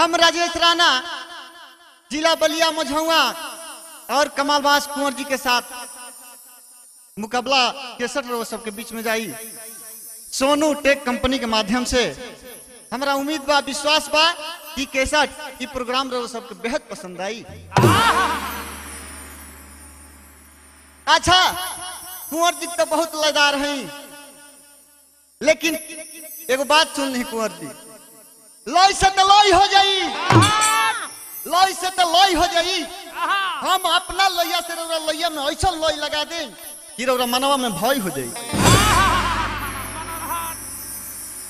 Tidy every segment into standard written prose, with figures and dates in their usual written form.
हम राजेश राणा जिला बलिया मझौआ और कमालबाज कुंवर जी के साथ मुकाबला 63 रोज सबके बीच में जाई सोनू टेक कंपनी के माध्यम से। हमारा उम्मीद बा विश्वास बा कि 61 प्रोग्राम रोज सबके बेहद पसंद आई। अच्छा कुंवर जी तो बहुत लयदार हैं, लेकिन एगो बात सुन ली कुंवर जी, लय से तो लय हो जाई, लय से तो लय हो जाई। हम अपना लैया से रौरा लैया में ऐसा लय लगा दें कि रौरा मनवा में भय हो जाई।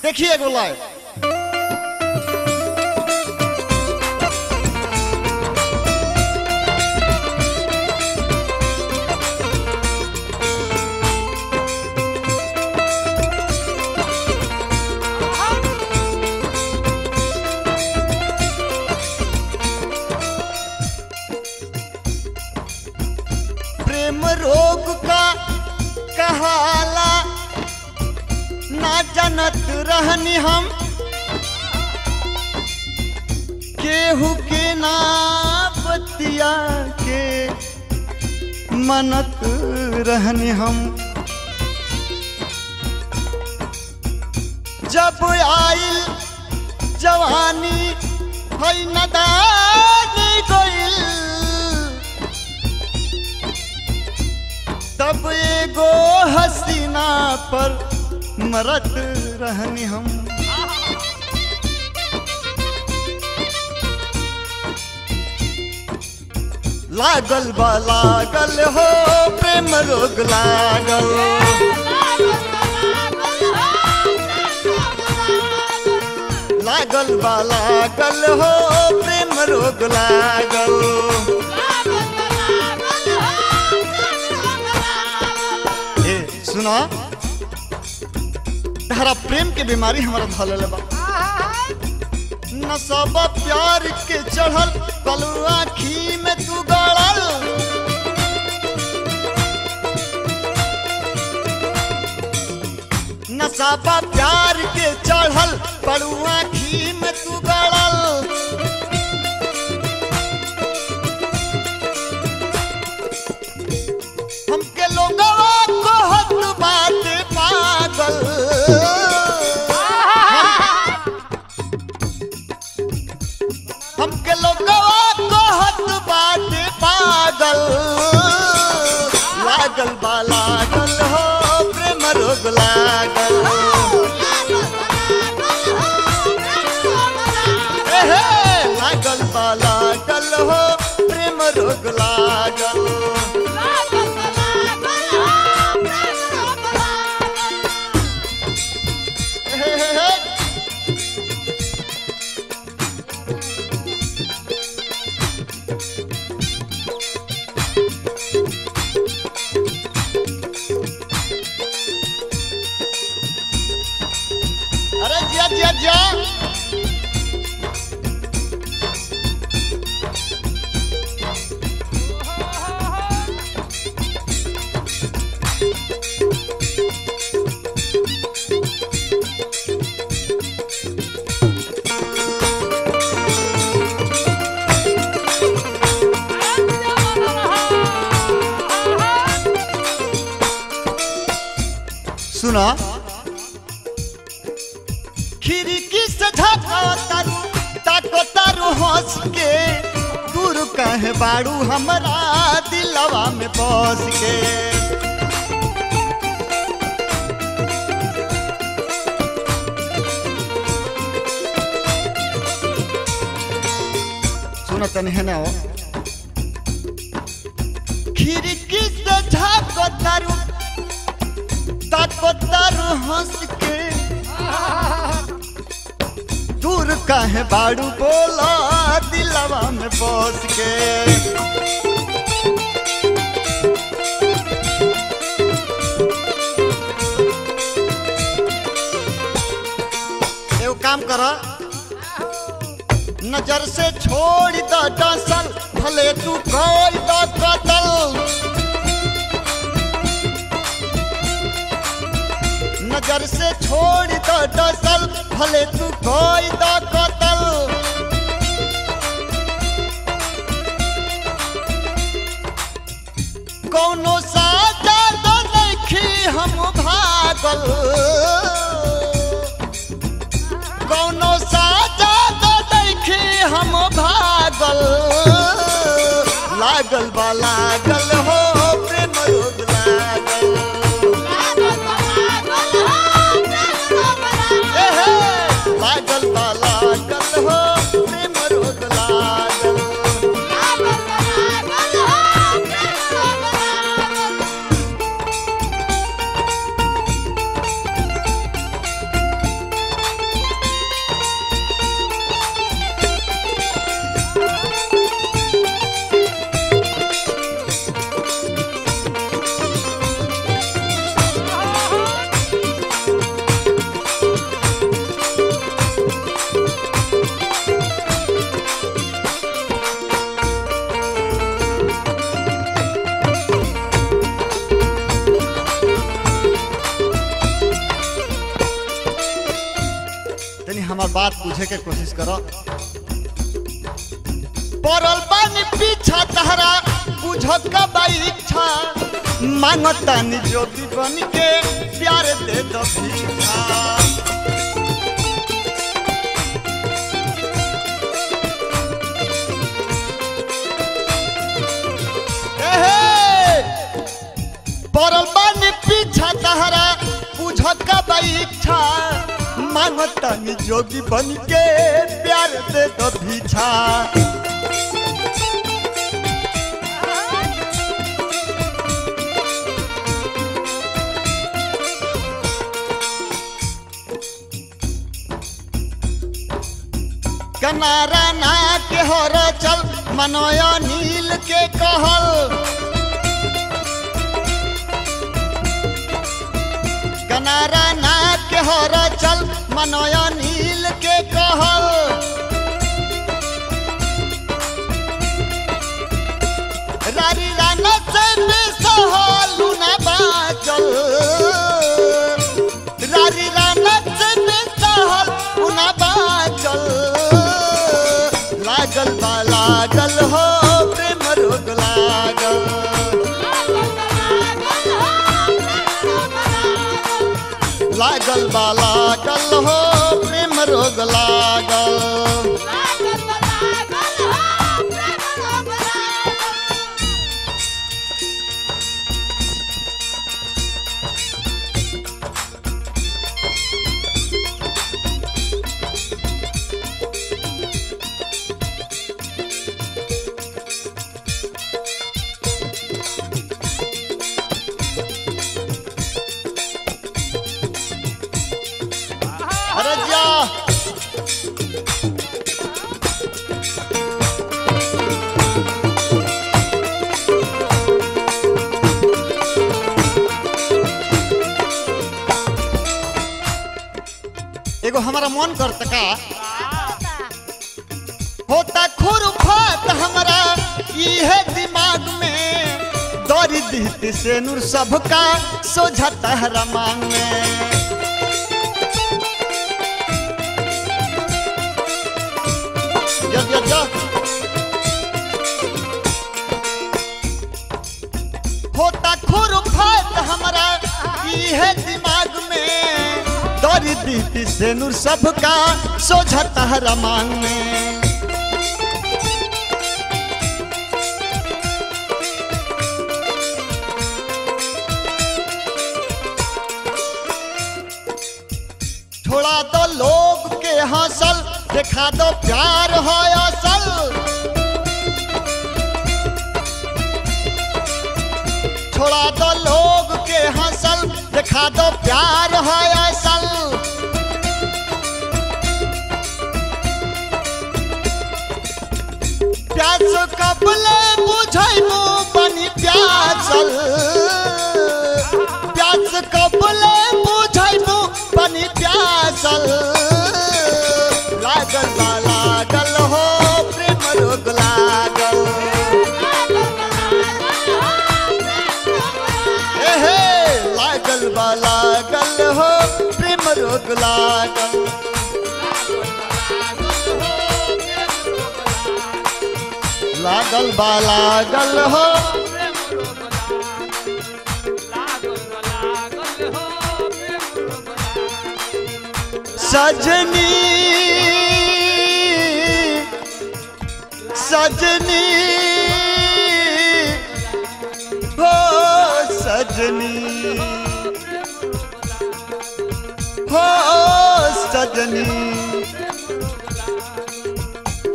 देखिए एगो लय, प्रेम रोग का कहाला ना जानत रहनी हम, केहू के ना बतिया के मनत रहनी हम। जब आइल जवानी है नदानी गइल, तब एगो हसीना पर मरत रहनी हम। लागल बा लागल हो प्रेम रोग लागल, लागल बा लागल हो प्रेम रोग लागल। सुना तहरा प्रेम के बीमारी हमारा धल बा, नशा प्यार के चढ़ल कल आँखी में तू गड़ल। नशा प्यार के चढ़ल कल आँखी में तू गड़ल। हमके लोगवा कहत बात पागल, हमके लोगवा कहत बात पागल। लागल बा लागल हो प्रेम रोग लागल, लागल बा लागल हो प्रेम रोग लागल। अरे जिया जिया जिया, सुना खिड़की से झाँको तारू हंस के, दूर कहे बाड़ू हमारा दिलवा में बस के। सुना तनी है ना हो, खिड़की से झाँको तारू हंस के, दूर काहे बाड़ू बोला दिलवा में बस के। एगो काम कर, नजर से छोड़ द डसल, भले तू कोई द कतल। नजर से छोड़ दो डसल, भले तू कोई द कतल। भागल कौनो साजा तो देखी हम भागल लागल बा लागल हो प्रेम रोग लागल लागल बा लागल हो प्रेम रोग लागल हमार बात पूछे के कोशिश करो पड़ल बानी पीछा तहरा बुझत का इच्छा मांगतानी ज्योति बन के प्यार दे दो भीखा पड़ल बानी पीछा तहरा बुझत का इच्छा मांगतानी जोगी बन के प्यार दे दो भीछा कनारा ना के हर चल मनोया नील के कहल कनारा ना के हर चल मनोया नील के कहल रारी राना से सहलू ना बाचल रारी राना से सहलू ना बाचल लागल बा लागल हो प्रेम रोग लागल लागल बा लागल हो प्रेम रोग लागल एगो हमारा मन करता का होता खुरफात हमारा ये दिमाग में दौरी दीहती से नूर सबका सोझता है रमान में होता खुरफात हमारा ये दिमाग में दौरी दीहती से नूर सबका सोझता है रमान में छोड़ा दो लोग के हंसल दिखा दो प्यार हो असल छोड़ा दो लोग के हंसल दिखा दो प्यार हो असल प्यास कबले बुझैबू बनी प्यासल प्यास कबले बुझैबू बनी प्यासल लागल बा लागल हो प्रेम रोग लागल लागल बा लागल हो प्रेम रोग लागल लागल बा लागल हो सजनी सजनी हो सजनी हो सजनी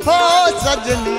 हो सजनी